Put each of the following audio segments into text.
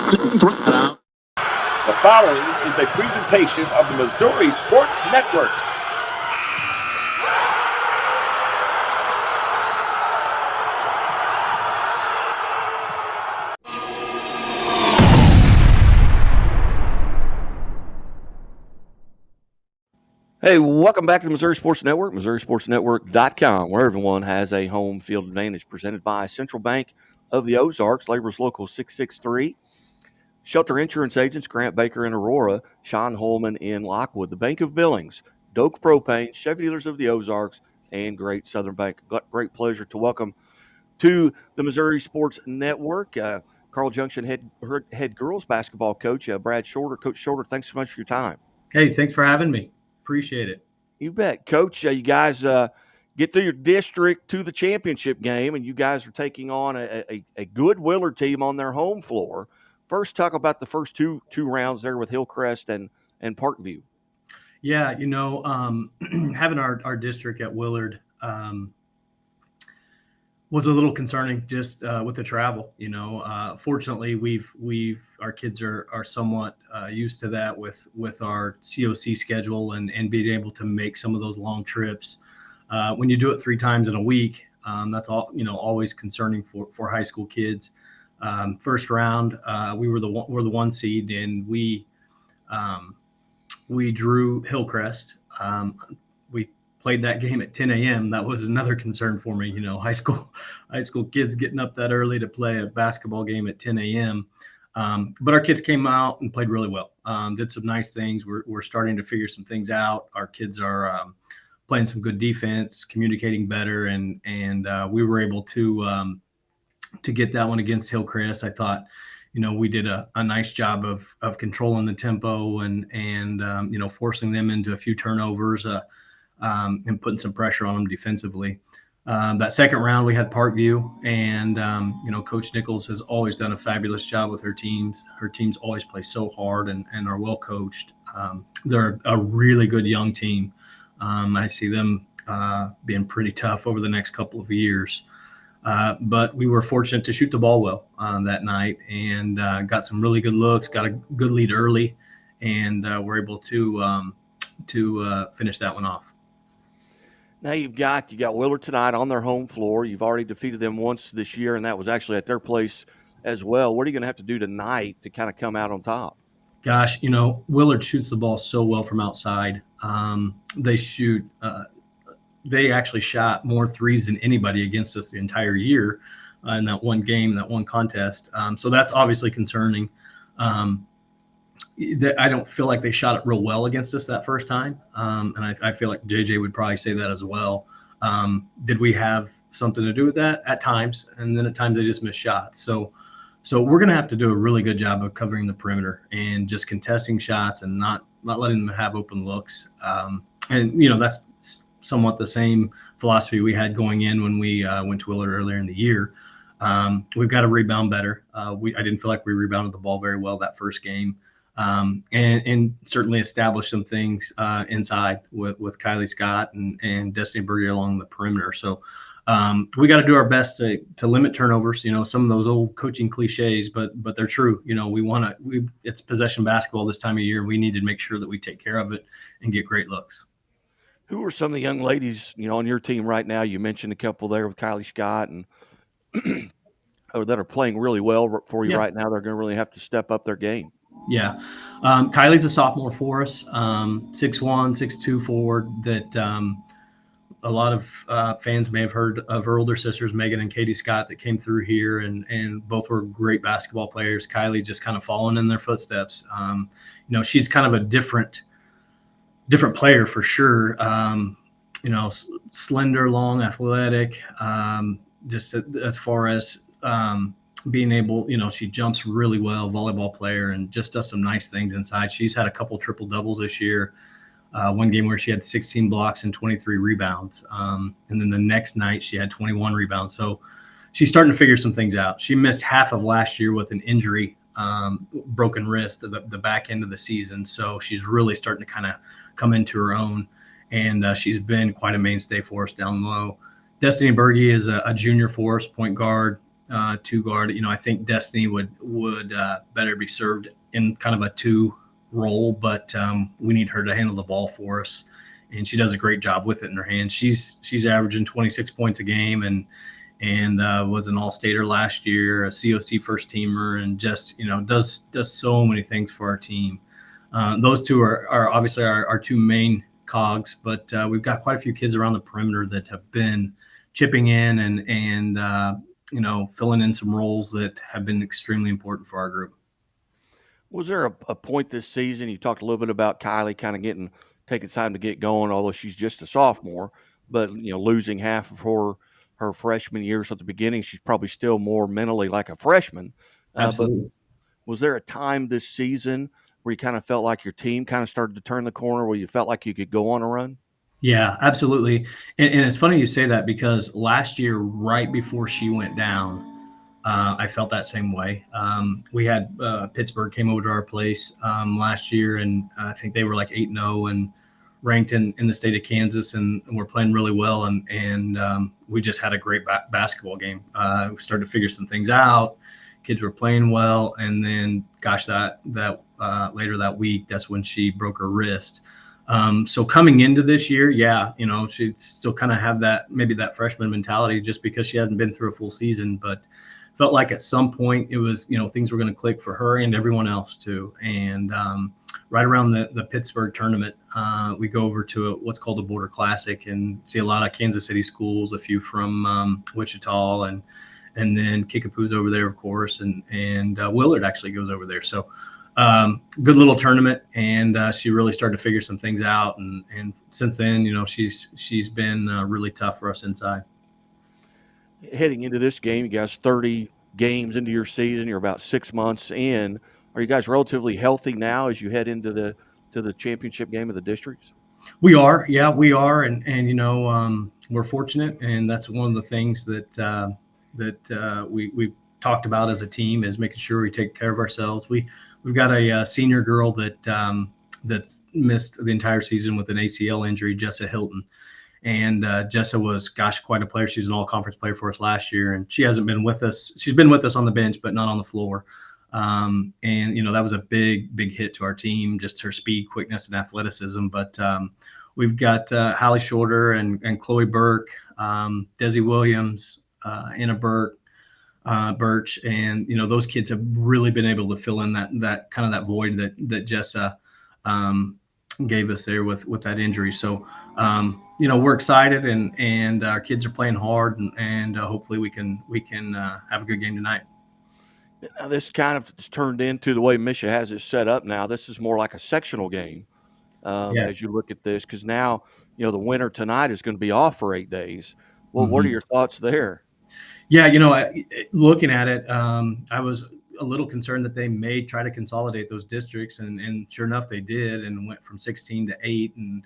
The following is a presentation of the Missouri Sports Network. Hey, welcome back to the Missouri Sports Network, MissouriSportsNetwork.com, where everyone has a home field advantage, presented by Central Bank of the Ozarks, Laborers Local 663, Shelter Insurance Agents, Grant Baker in Aurora, Sean Holman in Lockwood, the Bank of Billings, Doak Propane, Chevy Dealers of the Ozarks, and Great Southern Bank. Great pleasure to welcome to the Missouri Sports Network, Carl Junction head girls basketball coach, Brad Shorter. Coach Shorter, thanks so much for your time. Hey, thanks for having me. Appreciate it. You bet. Coach, you guys get through your district to the championship game, and you guys are taking on a good Willard team on their home floor. First, talk about the first two rounds there with Hillcrest and Parkview. Yeah, having our district at Willard was a little concerning just with the travel. Fortunately, our kids are somewhat used to that with our COC schedule and being able to make some of those long trips. When you do it 3 times in a week, that's all always concerning for high school kids. First round, we're the 1 seed, and we drew Hillcrest. We played that game at 10 a.m. That was another concern for me. High school kids getting up that early to play a basketball game at 10 a.m. But our kids came out and played really well. Did some nice things. We're starting to figure some things out. Our kids are playing some good defense, communicating better, and we were able to get that one against Hillcrest. I thought, we did a nice job of controlling the tempo and forcing them into a few turnovers and putting some pressure on them defensively. That second round, we had Parkview, and Coach Nichols has always done a fabulous job with her teams. Her teams always play so hard and are well coached. They're a really good young team. I see them being pretty tough over the next couple of years. But we were fortunate to shoot the ball well that night, and got some really good looks, got a good lead early, and were able to finish that one off. Now you got Willard tonight on their home floor. You've already defeated them once this year, and that was actually at their place as well. What are you going to have to do tonight to kind of come out on top? Gosh, Willard shoots the ball so well from outside. They actually shot more threes than anybody against us the entire year in that one game, that one contest. So that's obviously concerning. I don't feel like they shot it real well against us that first time. And I feel like JJ would probably say that as well. Did we have something to do with that? At times. And then at times they just missed shots. So we're going to have to do a really good job of covering the perimeter and just contesting shots and not letting them have open looks. And that's somewhat the same philosophy we had going in when we went to Willard earlier in the year. We've got to rebound better. I didn't feel like we rebounded the ball very well that first game. And certainly establish some things inside with Kylie Scott and Destiny Berger along the perimeter. So we got to do our best to limit turnovers. Some of those old coaching cliches, but they're true. It's possession basketball this time of year. We need to make sure that we take care of it and get great looks. Who are some of the young ladies, on your team right now? You mentioned a couple there with Kylie Scott and that are playing really well for you right now. They're going to really have to step up their game. Yeah. Kylie's a sophomore for us, 6'1", 6'2" forward that a lot of fans may have heard of her older sisters, Megan and Katie Scott, that came through here, and both were great basketball players. Kylie just kind of following in their footsteps. She's kind of a different player for sure. Slender, long, athletic, just as far as being able, she jumps really well, volleyball player, and just does some nice things inside. She's had a couple triple doubles this year. One game where she had 16 blocks and 23 rebounds. And then the next night she had 21 rebounds. So she's starting to figure some things out. She missed half of last year with an injury, broken wrist at the back end of the season. So she's really starting to kind of come into her own. And she's been quite a mainstay for us down low. Destiny Berge is a junior for us, point guard. two guard. I think Destiny would better be served in kind of a two role, but we need her to handle the ball for us, and she does a great job with it in her hands. She's averaging 26 points a game, and was an all-stater last year, a COC first teamer, and just does so many things for our team. Those two are obviously our two main cogs, but we've got quite a few kids around the perimeter that have been chipping in and filling in some roles that have been extremely important for our group. Was there a point this season, you talked a little bit about Kylie kind of taking time to get going, although she's just a sophomore, but losing half of her freshman years at the beginning, she's probably still more mentally like a freshman. But Absolutely. was there a time this season where you kind of felt like your team kind of started to turn the corner, where you felt like you could go on a run? Yeah, absolutely. And it's funny you say that, because last year, right before she went down, I felt that same way. We had Pittsburgh came over to our place last year, and I think they were like 8-0 and ranked in the state of Kansas, and we're playing really well. And we just had a great basketball game. We started to figure some things out. Kids were playing well, and then, gosh, that later that week, that's when she broke her wrist. So coming into this year, yeah, she'd still kind of have maybe that freshman mentality, just because she hadn't been through a full season, but felt like at some point it was, things were going to click for her and everyone else too. And right around the Pittsburgh tournament, we go over to what's called the Border Classic and see a lot of Kansas City schools, a few from Wichita, and then Kickapoo's over there, of course, and Willard actually goes over there. So good little tournament, and she really started to figure some things out. And since then, she's been really tough for us inside. Heading into this game, you guys 30 games into your season, you're about 6 months in. Are you guys relatively healthy now as you head into the championship game of the districts? We are, yeah, we are, and we're fortunate, and that's one of the things that we've talked about as a team, is making sure we take care of ourselves. We've got a senior girl that's missed the entire season with an ACL injury, Jessa Hilton. And Jessa was, gosh, quite a player. She was an all-conference player for us last year, and she hasn't been with us. She's been with us on the bench, but not on the floor. And that was a big hit to our team, just her speed, quickness, and athleticism. But we've got Hallie Shorter and Chloe Burke, Desi Williams, Anna Birch, and those kids have really been able to fill in that kind of that void that Jessa gave us there with that injury. So we're excited, and our kids are playing hard, and hopefully we can have a good game tonight. Now, this kind of turned into the way Misha has it set up now. This is more like a sectional game as you look at this, because now the winner tonight is going to be off for 8 days. Well, what are your thoughts there? Yeah, looking at it, I was a little concerned that they may try to consolidate those districts, and sure enough, they did, and went from 16 to 8. And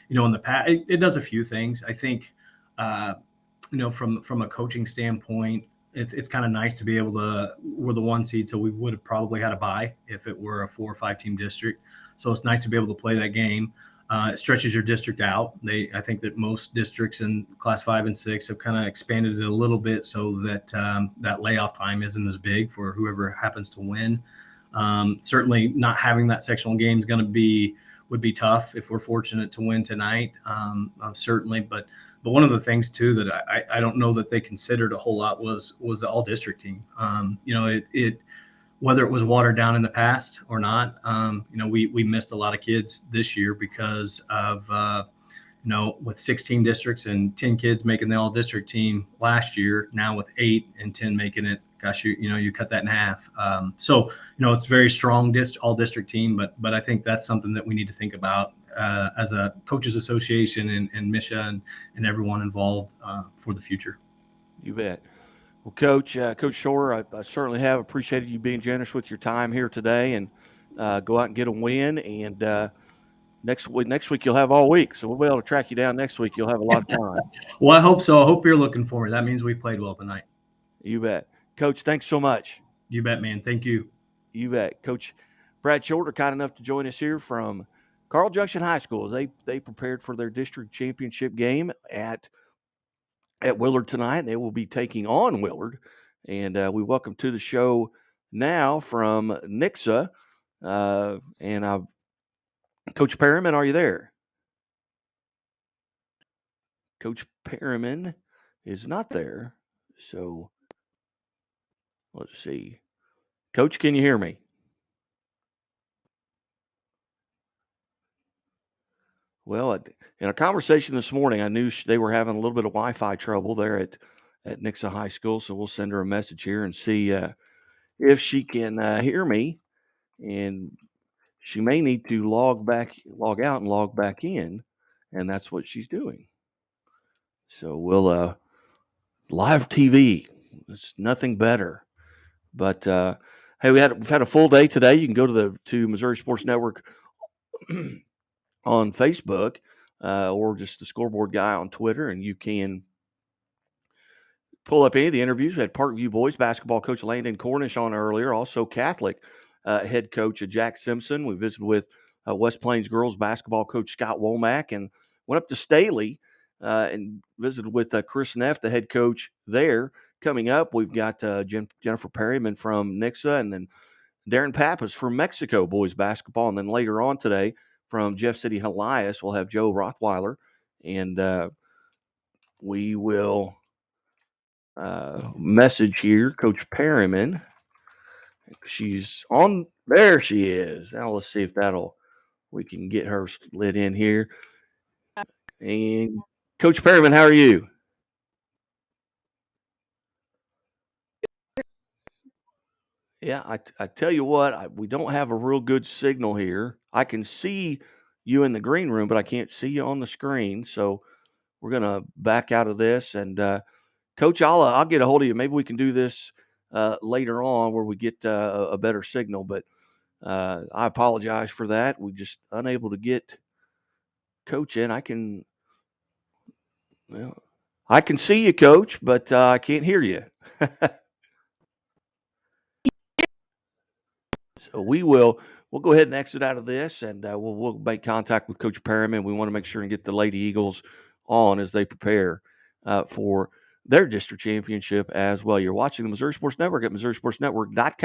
in the past, it does a few things. I think, from a coaching standpoint, it's kind of nice to be able to. We're the 1 seed, so we would have probably had a bye if it were a 4 or 5 team district. So it's nice to be able to play that game. It stretches your district out. I think that most districts in Class 5 and 6 have kind of expanded it a little bit, so that that layoff time isn't as big for whoever happens to win. Certainly, not having that sectional game is would be tough if we're fortunate to win tonight. Certainly, but one of the things too that I don't know that they considered a whole lot was the all district team. It whether it was watered down in the past or not, we missed a lot of kids this year because of, with 16 districts and 10 kids making the all district team last year, now with 8 and 10 making it, gosh, you cut that in half. So, it's a very strong all district team, but I think that's something that we need to think about as a coaches association and Misha and everyone involved for the future. You bet. Well, Coach Shore, I certainly have appreciated you being generous with your time here today, and go out and get a win. And next week you'll have all week, so we'll be able to track you down next week. You'll have a lot of time. Well, I hope so. I hope you're looking for me. That means we played well tonight. You bet. Coach, thanks so much. You bet, man. Thank you. You bet. Coach Brad Shorter, kind enough to join us here from Carl Junction High School. They prepared for their district championship game at Willard tonight. They will be taking on Willard And we welcome to the show now from Nixa. Coach Perriman, are you there? Coach Perriman is not there. So let's see. Coach, can you hear me? Well, in a conversation this morning, I knew they were having a little bit of Wi-Fi trouble there at Nixa High School. So we'll send her a message here and see if she can hear me. And she may need to log out and log back in. And that's what she's doing. So we'll live TV. It's nothing better. But hey, we've had a full day today. You can go to Missouri Sports Network on Facebook or just the Scoreboard Guy on Twitter, and you can pull up any of the interviews. We had Parkview boys basketball coach Landon Cornish on earlier, also Catholic head coach Jack Simpson. We visited with West Plains girls basketball coach Scott Womack, and went up to Staley and visited with Chris Neff, the head coach there. Coming up, we've got Jennifer Perryman from Nixa, and then Darren Pappas from Mexico boys basketball. And then later on today from Jeff City Elias, we'll have Joe Rothweiler, and we will message here Coach Perryman. She's on. There she is. Now let's see if we can get her slid in here. And Coach Perryman, how are you? Yeah, I tell you what, we don't have a real good signal here. I can see you in the green room, but I can't see you on the screen. So we're gonna back out of this. And Coach, I'll get a hold of you. Maybe we can do this later on where we get a better signal. But I apologize for that. We're just unable to get Coach in. I can see you, Coach, but I can't hear you. So we'll go ahead and exit out of this, and we'll make contact with Coach Perriman. We want to make sure and get the Lady Eagles on as they prepare for their district championship as well. You're watching the Missouri Sports Network at MissouriSportsNetwork.com.